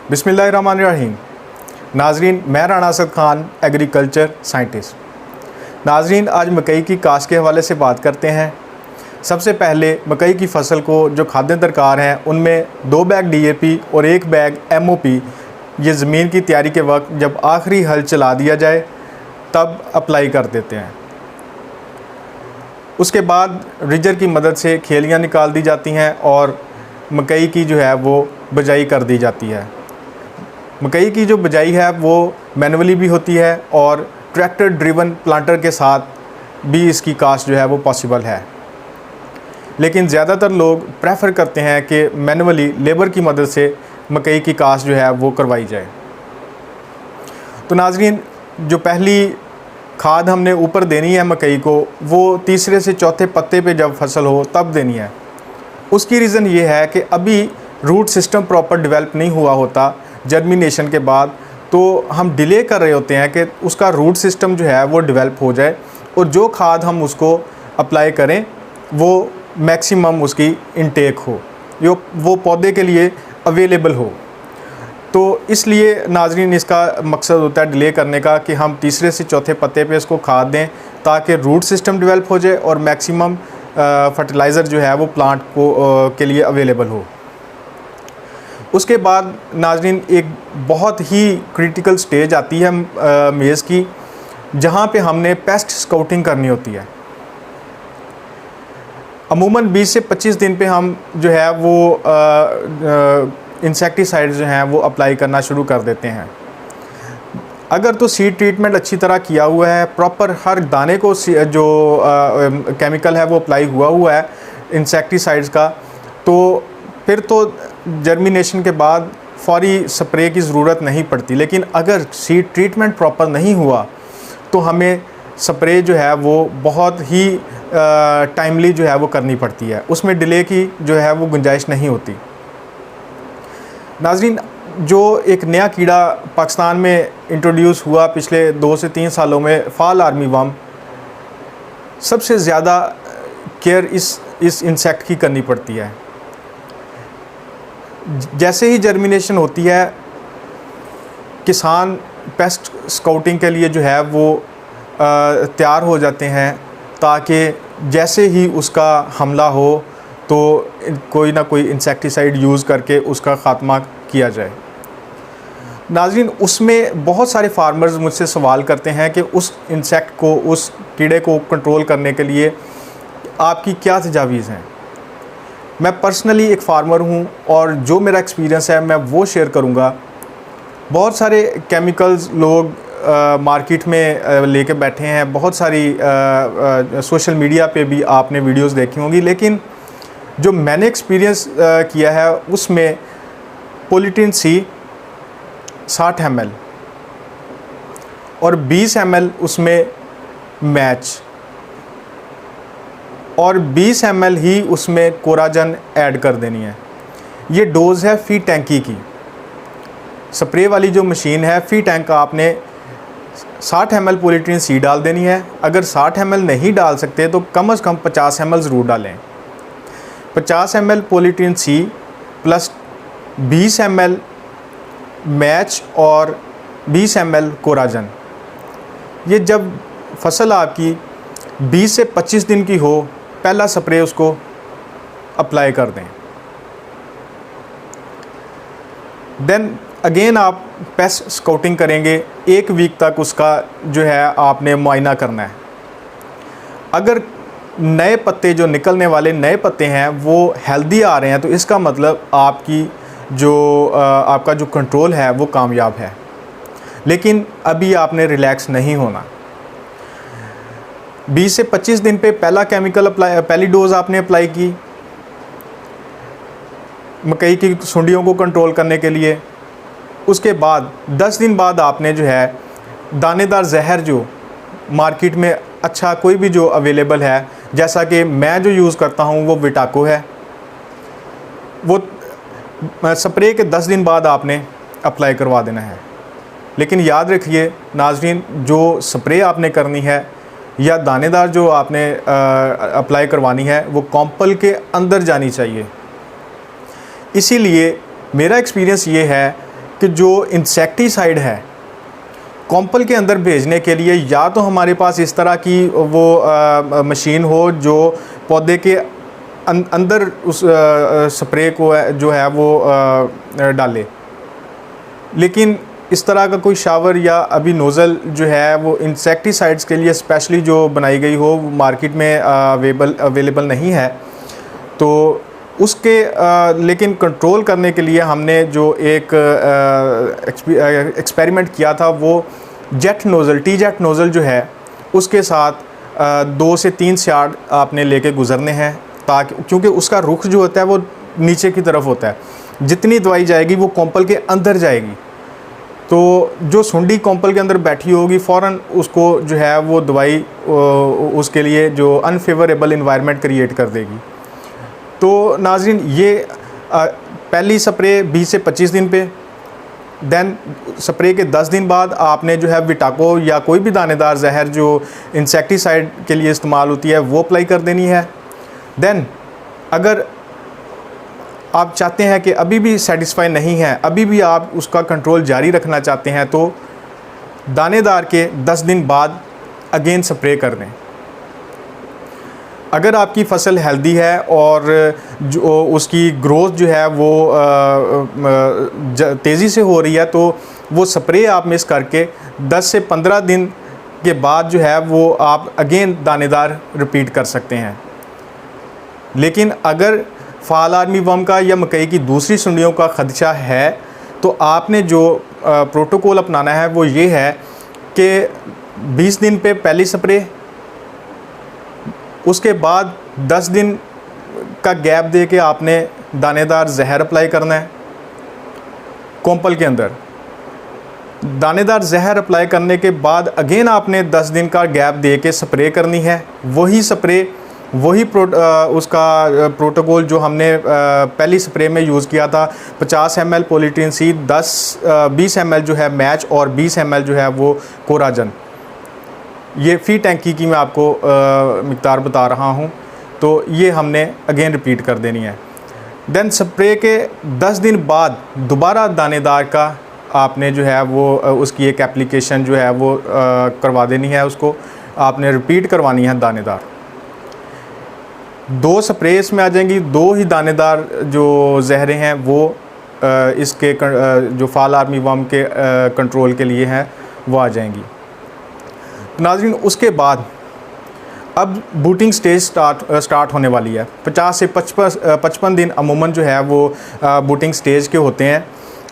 बिस्मिल्लाहिर्रहमानिर्रहीम। नाजरीन, मैं राना असद खान, एग्रीकल्चर साइंटिस्ट। नाजरीन, आज मकई की काश्त के हवाले से बात करते हैं। सबसे पहले मकई की फ़सल को जो खाद्य दरकार हैं उनमें 2 बैग DAP और 1 बैग MOP ये ज़मीन की तैयारी के वक्त जब आखिरी हल चला दिया जाए तब अप्लाई कर देते हैं। उसके बाद रिजर की मदद से खेलियाँ निकाल दी जाती हैं और मकई की जो है वो बिजाई कर दी जाती है। मकई की जो बिजाई है वो मैनुअली भी होती है और ट्रैक्टर ड्रिवन प्लांटर के साथ भी इसकी काश्त जो है वो पॉसिबल है, लेकिन ज़्यादातर लोग प्रेफर करते हैं कि मैनुअली लेबर की मदद से मकई की काश्त जो है वो करवाई जाए। तो नाजरीन, जो पहली खाद हमने ऊपर देनी है मकई को वो तीसरे से चौथे पत्ते पे जब फसल हो तब देनी है। उसकी रीज़न ये है कि अभी रूट सिस्टम प्रॉपर डेवलप नहीं हुआ होता जर्मिनेशन के बाद, तो हम डिले कर रहे होते हैं कि उसका रूट सिस्टम जो है वो डेवलप हो जाए और जो खाद हम उसको अप्लाई करें वो मैक्सिमम उसकी इनटेक हो, जो वो पौधे के लिए अवेलेबल हो। तो इसलिए नाजरीन, इसका मकसद होता है डिले करने का कि हम तीसरे से चौथे पत्ते पे इसको खाद दें ताकि रूट सिस्टम डेवलप हो जाए और मैक्सिमम फर्टिलाइज़र जो है वो प्लांट को के लिए अवेलेबल हो। उसके बाद नाजरीन, एक बहुत ही क्रिटिकल स्टेज आती है मेज़ की, जहाँ पे हमने पेस्ट स्काउटिंग करनी होती है। अमूमन 20 से 25 दिन पे हम जो है वो इंसेक्टिसाइड जो हैं वो अप्लाई करना शुरू कर देते हैं। अगर तो सीड ट्रीटमेंट अच्छी तरह किया हुआ है, प्रॉपर हर दाने को जो केमिकल है वो अप्लाई हुआ है इंसेक्टिसाइड्स का, तो फिर तो जर्मिनेशन के बाद फौरी स्प्रे की ज़रूरत नहीं पड़ती। लेकिन अगर सीड ट्रीटमेंट प्रॉपर नहीं हुआ तो हमें स्प्रे जो है वो बहुत ही टाइमली जो है वो करनी पड़ती है, उसमें डिले की जो है वो गुंजाइश नहीं होती। नाज़रीन, जो एक नया कीड़ा पाकिस्तान में इंट्रोड्यूस हुआ पिछले 2 से 3 सालों में, फॉल आर्मीवर्म, सबसे ज़्यादा केयर इस इंसेक्ट की करनी पड़ती है। जैसे ही जर्मिनेशन होती है, किसान पेस्ट स्काउटिंग के लिए जो है वो तैयार हो जाते हैं ताकि जैसे ही उसका हमला हो तो कोई ना कोई इंसेक्टिसाइड यूज़ करके उसका ख़ात्मा किया जाए। नाज़रीन, उसमें बहुत सारे फार्मर्स मुझसे सवाल करते हैं कि उस इंसेक्ट को, उस कीड़े को कंट्रोल करने के लिए आपकी क्या तजावीज़ हैं। मैं पर्सनली एक फार्मर हूं और जो मेरा एक्सपीरियंस है मैं वो शेयर करूंगा। बहुत सारे केमिकल्स लोग मार्केट में लेके बैठे हैं, बहुत सारी सोशल मीडिया पे भी आपने वीडियोस देखी होंगी, लेकिन जो मैंने एक्सपीरियंस किया है उसमें पॉलीट्रिन C 60 ml और 20 ml उसमें मैच और 20 ml ही उसमें कोराजन ऐड कर देनी है। ये डोज़ है फी टैंकी की। स्प्रे वाली जो मशीन है, फी टैंक का आपने 60 ml पॉलीट्रिन C डाल देनी है। अगर 60 ml नहीं डाल सकते तो कम से कम 50 ml ज़रूर डालें। 50 ml Polytrin C plus 20 ml match और 20 ml कोराजन। ये जब फसल आपकी 20 से 25 दिन की हो, पहला स्प्रे उसको अप्लाई कर दें। देन अगेन आप पेस्ट स्काउटिंग करेंगे। 1 वीक तक उसका जो है आपने मुआयना करना है। अगर नए पत्ते, जो निकलने वाले नए पत्ते हैं वो हेल्दी आ रहे हैं तो इसका मतलब आपकी जो आपका जो कंट्रोल है वो कामयाब है। लेकिन अभी आपने रिलैक्स नहीं होना। 20 से 25 दिन पे पहला केमिकल पहली डोज़ आपने अप्लाई की मकई की सुंडियों को कंट्रोल करने के लिए। उसके बाद 10 दिन बाद आपने जो है दानेदार जहर जो मार्केट में अच्छा कोई भी जो अवेलेबल है, जैसा कि मैं जो यूज़ करता हूँ वो विटाको है, वो स्प्रे के 10 दिन बाद आपने अप्लाई करवा देना है। लेकिन याद रखिए नाजरीन, जो स्प्रे आपने करनी है या दानेदार जो आपने अप्लाई करवानी है वो कॉम्पल के अंदर जानी चाहिए। इसीलिए मेरा एक्सपीरियंस ये है कि जो इंसेक्टिसाइड है कॉम्पल के अंदर भेजने के लिए, या तो हमारे पास इस तरह की वो मशीन हो जो पौधे के अंदर उस स्प्रे को जो है वो डाले, लेकिन इस तरह का कोई शावर या अभी नोज़ल जो है वो इंसेक्टिसाइड्स के लिए स्पेशली जो बनाई गई हो मार्केट में अवेलेबल नहीं है। तो उसके लेकिन कंट्रोल करने के लिए हमने जो एक एक्सपेरिमेंट किया था वो jet nozzle, T jet nozzle जो है उसके साथ 2 से 3 शार्ट आपने लेके गुजरने हैं, ताकि क्योंकि उसका रुख जो होता है वो नीचे की तरफ होता है, जितनी दवाई जाएगी वो कॉम्पल के अंदर जाएगी, तो जो सुंडी कॉम्पल के अंदर बैठी होगी फ़ौरन उसको जो है वो दवाई उसके लिए जो अनफेवरेबल इन्वायरमेंट क्रिएट कर देगी। तो नाज़रीन ये पहली स्प्रे 20 से 25 दिन पे, देन स्प्रे के 10 दिन बाद आपने जो है विटाको या कोई भी दानेदार जहर जो इंसेक्टिसाइड के लिए इस्तेमाल होती है वो अप्लाई कर देनी है। देन अगर आप चाहते हैं कि अभी भी सेटिस्फाई नहीं है, अभी भी आप उसका कंट्रोल जारी रखना चाहते हैं, तो दानेदार के 10 दिन बाद अगेन स्प्रे कर दें। अगर आपकी फसल हेल्दी है और जो उसकी ग्रोथ जो है वो तेज़ी से हो रही है, तो वो स्प्रे आप मिस करके 10 से 15 दिन के बाद जो है वो आप अगेन दानेदार रिपीट कर सकते हैं। लेकिन अगर फाल आर्मी वर्म का या मकई की दूसरी सुंडियों का खदशा है, तो आपने जो प्रोटोकॉल अपनाना है वो ये है कि 20 दिन पे पहली स्प्रे, उसके बाद 10 दिन का गैप दे के आपने दानेदार जहर अप्लाई करना है कॉम्पल के अंदर। दानेदार जहर अप्लाई करने के बाद अगेन आपने 10 दिन का गैप दे के स्प्रे करनी है। वही स्प्रे, वही उसका प्रोटोकॉल जो हमने पहली स्प्रे में यूज़ किया था, 50 ml पॉलीट्रीन सी, 20 ml जो है मैच और 20 ml जो है वो कोराजन। ये फ़ी टैंकी की मैं आपको मिक़दार बता रहा हूँ, तो ये हमने अगेन रिपीट कर देनी है। देन स्प्रे के 10 दिन बाद दोबारा दानेदार का आपने जो है वो उसकी एक एप्लीकेशन जो है वो करवा देनी है, उसको आपने रिपीट करवानी है दानेदार। 2 स्प्रे इसमें आ जाएंगी, 2 ही दानेदार जो जहरें हैं वो इसके जो फाल आर्मी वर्म के कंट्रोल के लिए हैं वो आ जाएंगी। नाज़रीन उसके बाद अब बूटिंग स्टेज स्टार्ट होने वाली है। 50 से 55 दिन अमूमन जो है वो बूटिंग स्टेज के होते हैं।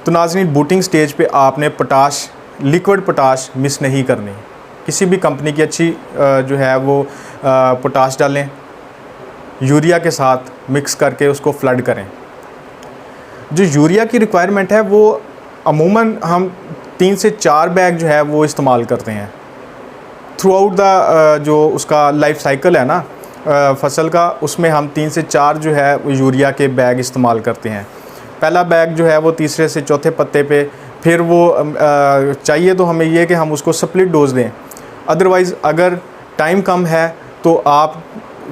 तो नाज़रीन बूटिंग स्टेज पे आपने पोटाश, लिक्विड पोटाश मिस नहीं करनी। किसी भी कंपनी की अच्छी जो है वो पोटाश डालें, यूरिया के साथ मिक्स करके उसको फ्लड करें। जो यूरिया की रिक्वायरमेंट है वो अमूमन हम 3 से 4 बैग जो है वो इस्तेमाल करते हैं थ्रू आउट द जो उसका लाइफ साइकिल है ना फसल का, उसमें हम 3 से 4 जो है वो यूरिया के बैग इस्तेमाल करते हैं। पहला बैग जो है वो तीसरे से चौथे पत्ते पे, फिर वो चाहिए तो हमें ये कि हम उसको स्प्लिट डोज दें। अदरवाइज़ अगर टाइम कम है तो आप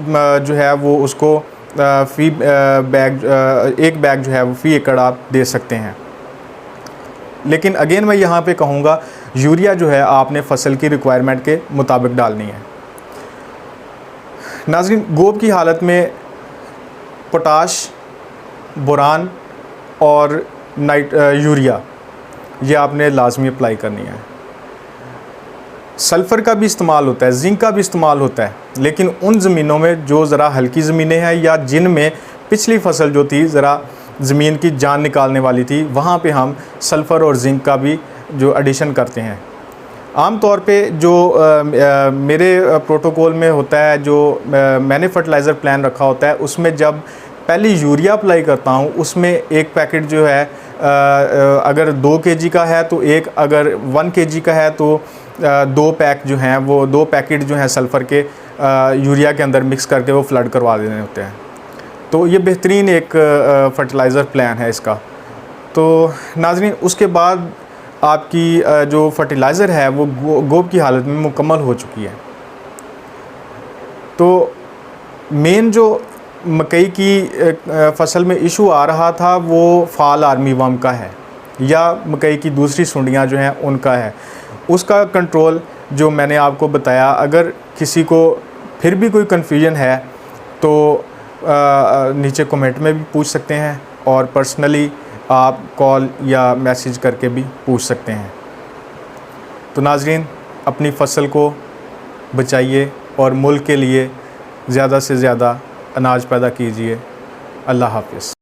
जो है वो उसको फ़ी बैग एक बैग जो है वो फ़ी एकड़ आप दे सकते हैं। लेकिन अगेन मैं यहाँ पे कहूँगा यूरिया जो है आपने फसल की रिक्वायरमेंट के मुताबिक डालनी है। नाज़रीन गोब की हालत में पोटाश, बोरान और यूरिया ये आपने लाजमी अप्लाई करनी है। सल्फ़र का भी इस्तेमाल होता है, जिंक का भी इस्तेमाल होता है, लेकिन उन ज़मीनों में जो ज़रा हल्की ज़मीनें हैं या जिनमें पिछली फसल जो थी ज़रा ज़मीन की जान निकालने वाली थी, वहाँ पे हम सल्फ़र और जिंक का भी जो एडिशन करते हैं। आम तौर पे जो मेरे प्रोटोकॉल में होता है, जो मैंने फर्टिलाइज़र प्लान रखा होता है, उसमें जब पहले यूरिया अप्लाई करता हूँ उसमें एक पैकेट जो है अगर 2 kg का है तो एक, अगर 1 kg का है तो 2 पैक जो हैं वो 2 पैकेट जो हैं सल्फ़र के यूरिया के अंदर मिक्स करके वो फ्लड करवा देने होते हैं। तो ये बेहतरीन एक फर्टिलाइज़र प्लान है इसका। तो नाज़रीन उसके बाद आपकी जो फर्टिलाइज़र है वो गोब की हालत में मुकम्मल हो चुकी है। तो मेन जो मकई की फसल में इशू आ रहा था वो फाल आर्मी वर्म का है। या मकई की दूसरी सुंडियाँ जो हैं उनका है। उसका कंट्रोल जो मैंने आपको बताया, अगर किसी को फिर भी कोई कन्फ्यूजन है तो नीचे कमेंट में भी पूछ सकते हैं और पर्सनली आप कॉल या मैसेज करके भी पूछ सकते हैं। तो नाज़रीन, अपनी फ़सल को बचाइए और मुल्क के लिए ज़्यादा से ज़्यादा अनाज पैदा कीजिए। अल्लाह हाफ़िज़।